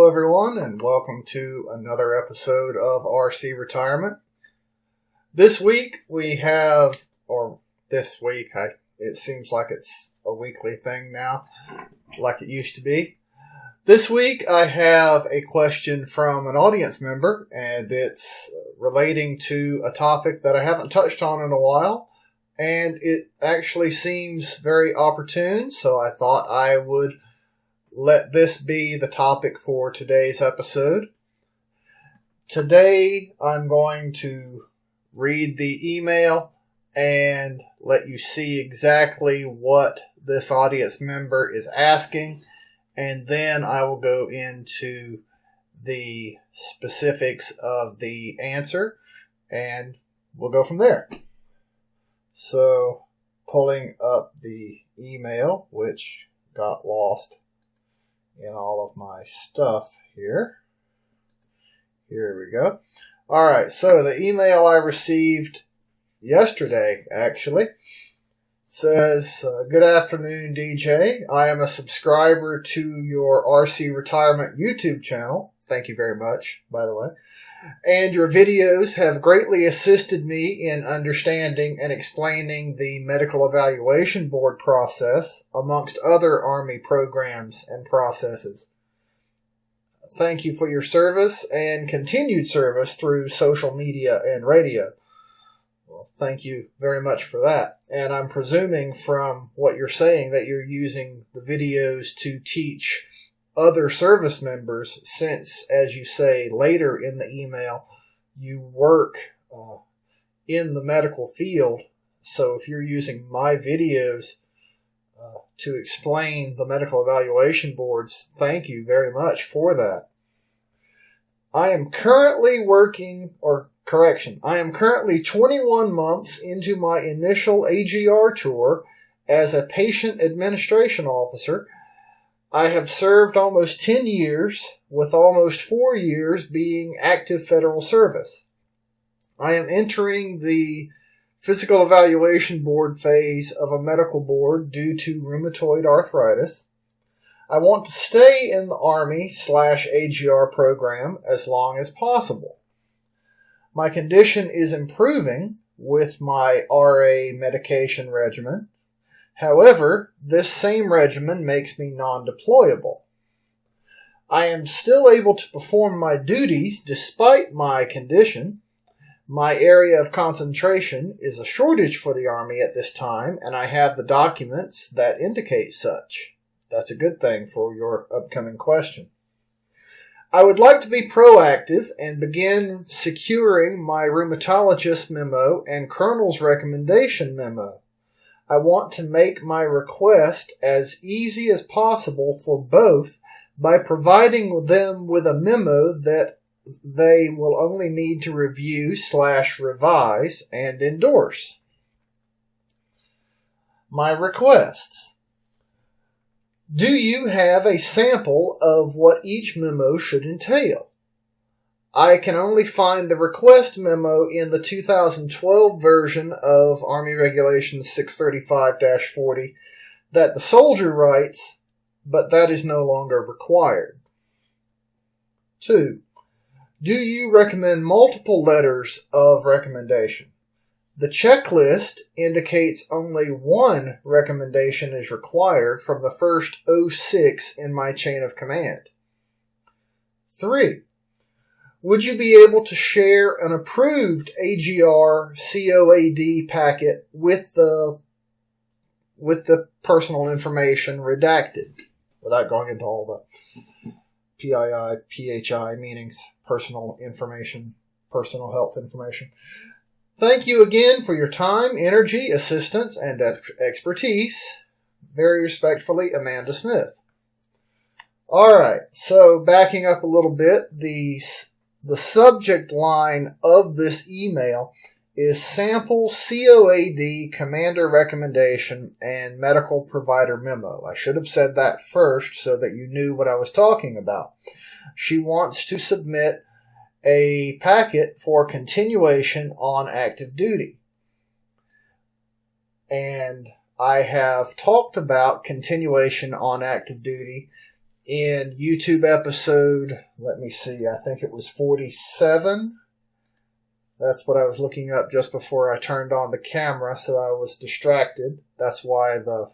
Hello everyone, and welcome to another episode of RC Retirement. This week we have, it seems like it's a weekly thing now, like it used to be. This week I have a question from an audience member, and it's relating to a topic that I haven't touched on in a while, and it actually seems very opportune, so I thought I would let this be the topic for today's episode. Today, I'm going to read the email and let you see exactly what this audience member is asking, and then I will go into the specifics of the answer, and we'll go from there. So, pulling up the email, which got lost in all of my stuff here. Here we go. All right, so the email I received yesterday, actually, says, Good afternoon, DJ. I am a subscriber to your RC Retirement YouTube channel. Thank you very much, by the way. And your videos have greatly assisted me in understanding and explaining the Medical Evaluation Board process, amongst other Army programs and processes. Thank you for your service and continued service through social media and radio. Well, thank you very much for that. And I'm presuming from what you're saying that you're using the videos to teach other service members, since, as you say later in the email, you work in the medical field. So if you're using my videos to explain the medical evaluation boards, thank you very much for that. I am currently 21 months into my initial AGR tour as a patient administration officer. I have served almost 10 years, with almost 4 years being active federal service. I am entering the physical evaluation board phase of a medical board due to rheumatoid arthritis. I want to stay in the Army/AGR program as long as possible. My condition is improving with my RA medication regimen. However, this same regimen makes me non-deployable. I am still able to perform my duties despite my condition. My area of concentration is a shortage for the Army at this time, and I have the documents that indicate such. That's a good thing for your upcoming question. I would like to be proactive and begin securing my rheumatologist memo and colonel's recommendation memo. I want to make my request as easy as possible for both by providing them with a memo that they will only need to review/revise and endorse. My requests. Do you have a sample of what each memo should entail? I can only find the request memo in the 2012 version of Army Regulations 635-40 that the soldier writes, but that is no longer required. 2. Do you recommend multiple letters of recommendation? The checklist indicates only one recommendation is required from the first 06 in my chain of command. 3. Would you be able to share an approved AGR COAD packet with the personal information redacted, without going into all the PII, PHI meanings, personal information, personal health information? Thank you again for your time, energy, assistance, and expertise. Very respectfully, Amanda Smith. All right, so backing up a little bit, the subject line of this email is Sample COAD Commander Recommendation and Medical Provider Memo. I should have said that first so that you knew what I was talking about. She wants to submit a packet for continuation on active duty. And I have talked about continuation on active duty in YouTube episode, let me see, I think it was 47. That's what I was looking up just before I turned on the camera, so I was distracted. That's why the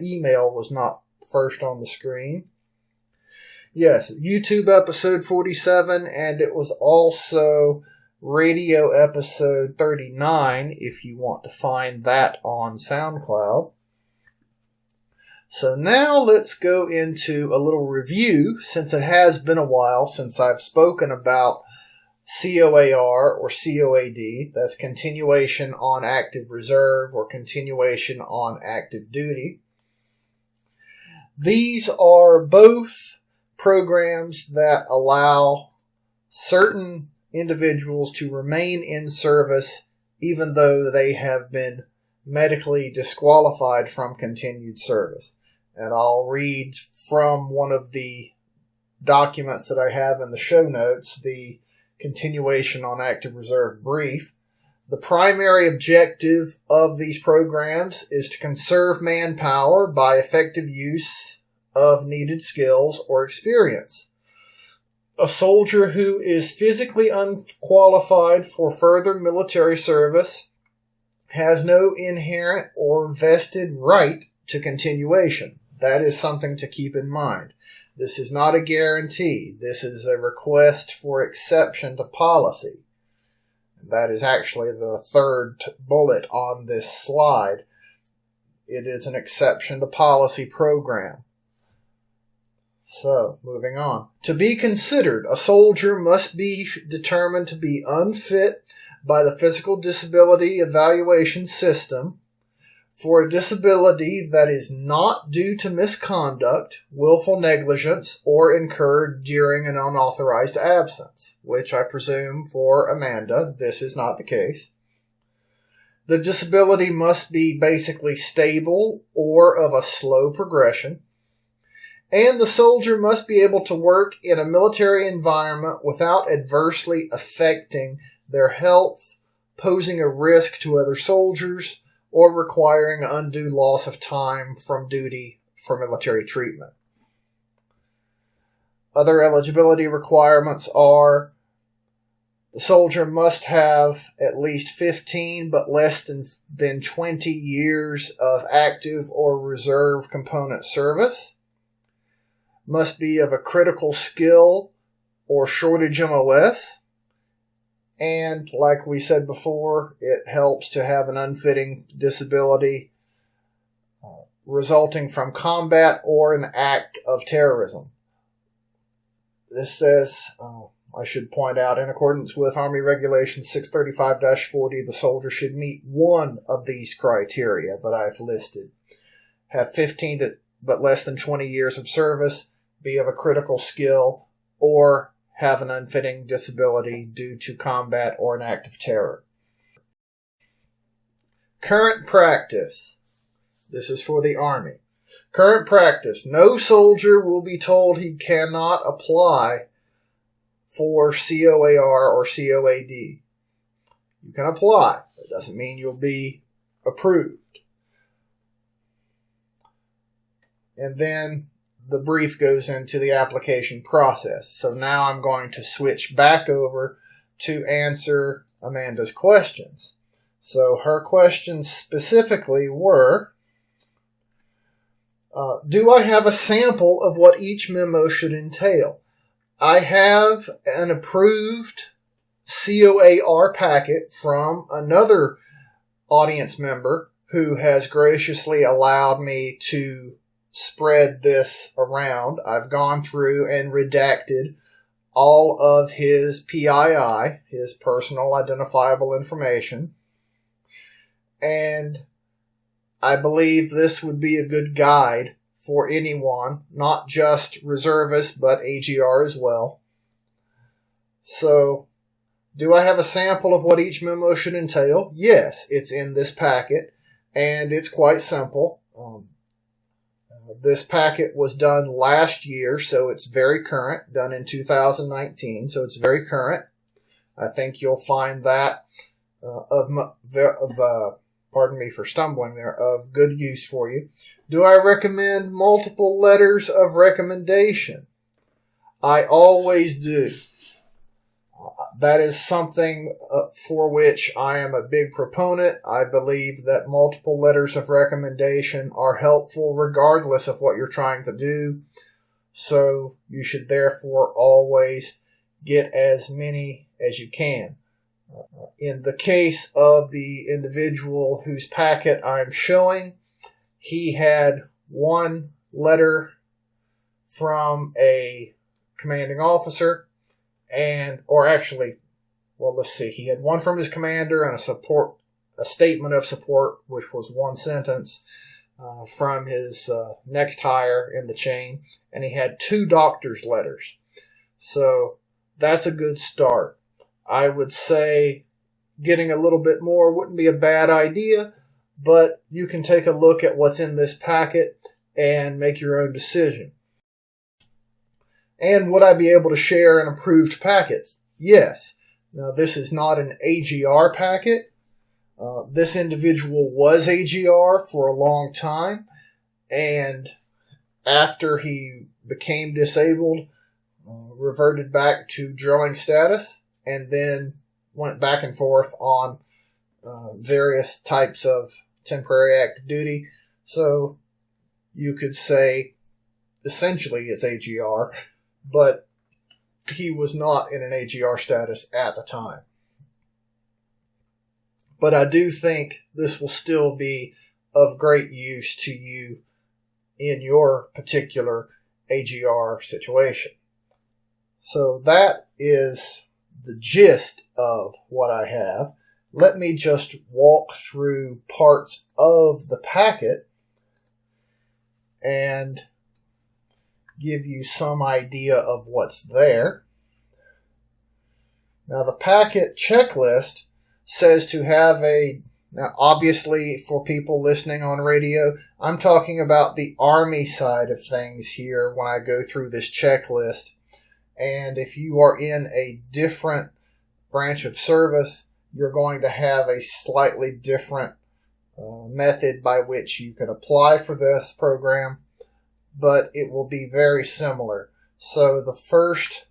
email was not first on the screen. Yes, YouTube episode 47, and it was also radio episode 39, if you want to find that on SoundCloud. So now let's go into a little review, since it has been a while since I've spoken about COAR or COAD. That's continuation on active reserve or continuation on active duty. These are both programs that allow certain individuals to remain in service even though they have been medically disqualified from continued service. And I'll read from one of the documents that I have in the show notes, the continuation on active reserve brief. The primary objective of these programs is to conserve manpower by effective use of needed skills or experience. A soldier who is physically unqualified for further military service has no inherent or vested right to continuation. That is something to keep in mind. This is not a guarantee. This is a request for exception to policy. That is actually the third bullet on this slide. It is an exception to policy program. So, moving on. To be considered, a soldier must be determined to be unfit by the Physical Disability Evaluation System for a disability that is not due to misconduct, willful negligence, or incurred during an unauthorized absence, which I presume for Amanda, this is not the case. The disability must be basically stable or of a slow progression. And the soldier must be able to work in a military environment without adversely affecting their health, posing a risk to other soldiers, or requiring undue loss of time from duty for military treatment. Other eligibility requirements are the soldier must have at least 15 but less than 20 years of active or reserve component service, must be of a critical skill or shortage MOS, and like we said before, it helps to have an unfitting disability resulting from combat or an act of terrorism. This says, I should point out, in accordance with Army Regulation 635-40, the soldier should meet one of these criteria that I've listed. Have 15 but less than 20 years of service, be of a critical skill, or have an unfitting disability due to combat or an act of terror. Current practice. This is for the Army. Current practice. No soldier will be told he cannot apply for COAR or COAD. You can apply. It doesn't mean you'll be approved. And then the brief goes into the application process. So now I'm going to switch back over to answer Amanda's questions. So her questions specifically were, do I have a sample of what each memo should entail? I have an approved COAR packet from another audience member who has graciously allowed me to spread this around. I've gone through and redacted all of his PII, his personal identifiable information, and I believe this would be a good guide for anyone, not just reservists, but AGR as well. So, do I have a sample of what each memo should entail? Yes, it's in this packet, and it's quite simple. This packet was done last year, so it's very current, done in 2019, so it's very current. I think you'll find that of pardon me for stumbling there, of good use for you. Do I recommend multiple letters of recommendation? I always do. That is something for which I am a big proponent. I believe that multiple letters of recommendation are helpful regardless of what you're trying to do. So you should therefore always get as many as you can. In the case of the individual whose packet I'm showing, he had one letter from a commanding officer, he had one from his commander and a statement of support, which was one sentence from his next higher in the chain, and he had 2 doctor's letters. So that's a good start. I would say getting a little bit more wouldn't be a bad idea, but you can take a look at what's in this packet and make your own decision. And would I be able to share an approved packet? Yes. Now, this is not an AGR packet. This individual was AGR for a long time, and after he became disabled, reverted back to drilling status, and then went back and forth on various types of temporary active duty. So you could say essentially it's AGR, but he was not in an AGR status at the time. But I do think this will still be of great use to you in your particular AGR situation. So that is the gist of what I have. Let me just walk through parts of the packet and give you some idea of what's there. Now, the packet checklist says to have now obviously for people listening on radio, I'm talking about the Army side of things here when I go through this checklist. And if you are in a different branch of service, you're going to have a slightly different method by which you can apply for this program, but it will be very similar. So the first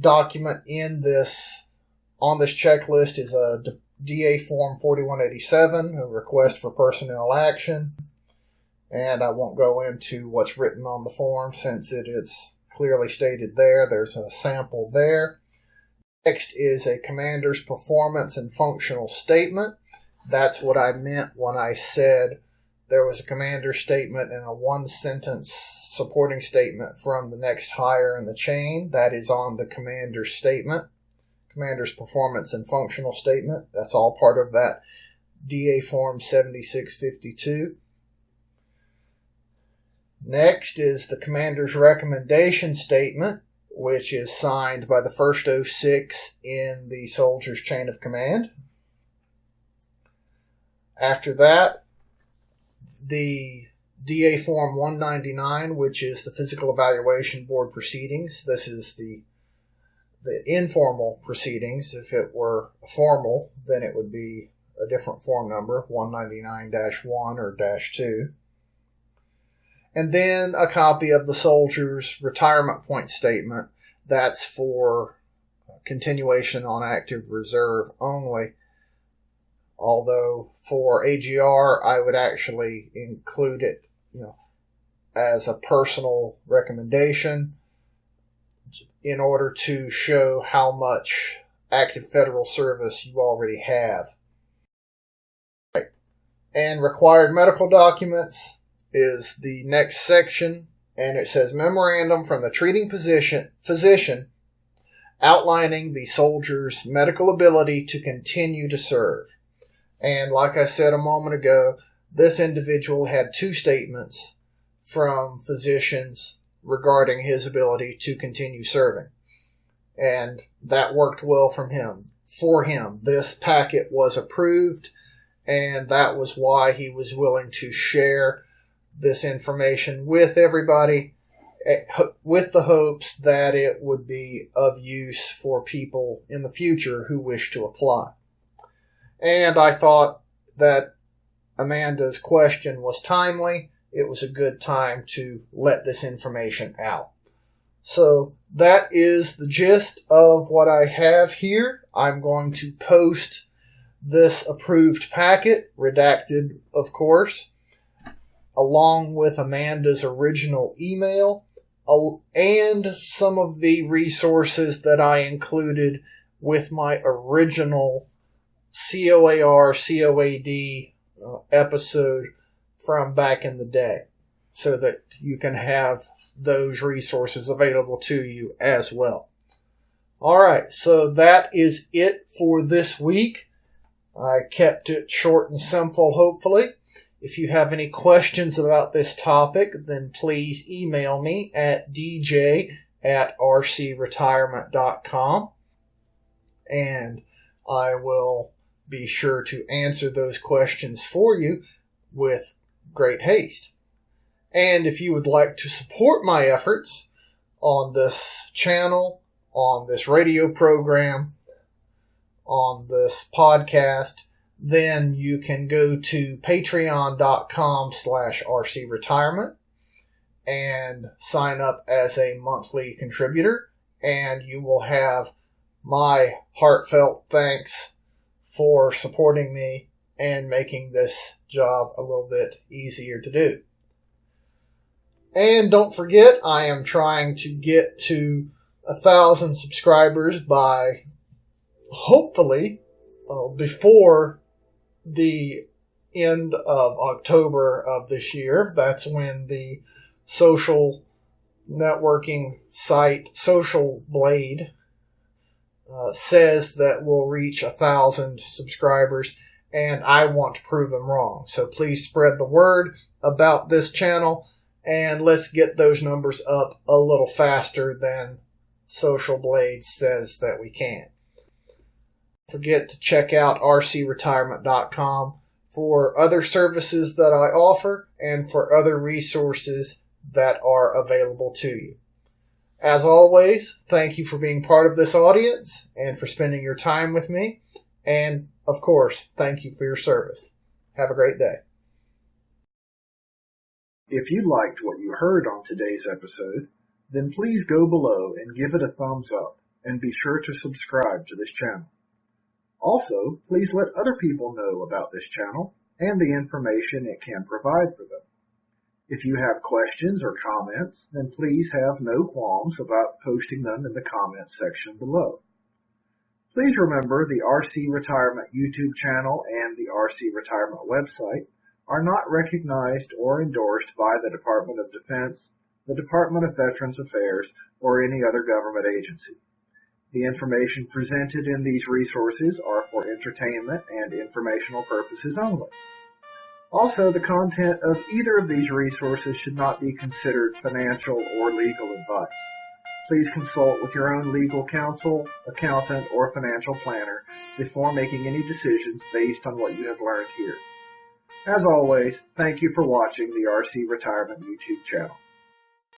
document on this checklist is a DA Form 4187, a request for personnel action. And I won't go into what's written on the form since it is clearly stated there. There's a sample there. Next is a commander's performance and functional statement. That's what I meant when I said there was a commander's statement and a one-sentence supporting statement from the next higher in the chain. That is on the commander's statement. Commander's performance and functional statement. That's all part of that DA Form 7652. Next is the commander's recommendation statement, which is signed by the first 06 in the soldier's chain of command. After that, the DA Form 199, which is the Physical Evaluation Board proceedings. This is the informal proceedings. If it were formal, then it would be a different form number, 199-1 or -2. And then a copy of the soldier's retirement point statement. That's for continuation on active reserve only. Although for AGR, I would actually include it, as a personal recommendation in order to show how much active federal service you already have. Right. And required medical documents is the next section, and it says memorandum from the treating physician outlining the soldier's medical ability to continue to serve. And like I said a moment ago, this individual had 2 statements from physicians regarding his ability to continue serving. And that worked well for him. This packet was approved, and that was why he was willing to share this information with everybody, with the hopes that it would be of use for people in the future who wish to apply. And I thought that Amanda's question was timely. It was a good time to let this information out. So that is the gist of what I have here. I'm going to post this approved packet, redacted of course, along with Amanda's original email and some of the resources that I included with my original COAD episode from back in the day, so that you can have those resources available to you as well. Alright, so that is it for this week. I kept it short and simple, hopefully. If you have any questions about this topic, then please email me at dj@rcretirement.com, and I will be sure to answer those questions for you with great haste. And if you would like to support my efforts on this channel, on this radio program, on this podcast, then you can go to patreon.com/rcretirement and sign up as a monthly contributor, and you will have my heartfelt thanks for supporting me and making this job a little bit easier to do. And don't forget, I am trying to get to 1,000 subscribers by hopefully before the end of October of this year. That's when the social networking site Social Blade says that we'll reach 1,000 subscribers, and I want to prove them wrong. So please spread the word about this channel, and let's get those numbers up a little faster than Social Blade says that we can. Don't forget to check out rcretirement.com for other services that I offer and for other resources that are available to you. As always, thank you for being part of this audience and for spending your time with me. And, of course, thank you for your service. Have a great day. If you liked what you heard on today's episode, then please go below and give it a thumbs up, and be sure to subscribe to this channel. Also, please let other people know about this channel and the information it can provide for them. If you have questions or comments, then please have no qualms about posting them in the comments section below. Please remember the RC Retirement YouTube channel and the RC Retirement website are not recognized or endorsed by the Department of Defense, the Department of Veterans Affairs, or any other government agency. The information presented in these resources are for entertainment and informational purposes only. Also, the content of either of these resources should not be considered financial or legal advice. Please consult with your own legal counsel, accountant, or financial planner before making any decisions based on what you have learned here. As always, thank you for watching the RC Retirement YouTube channel.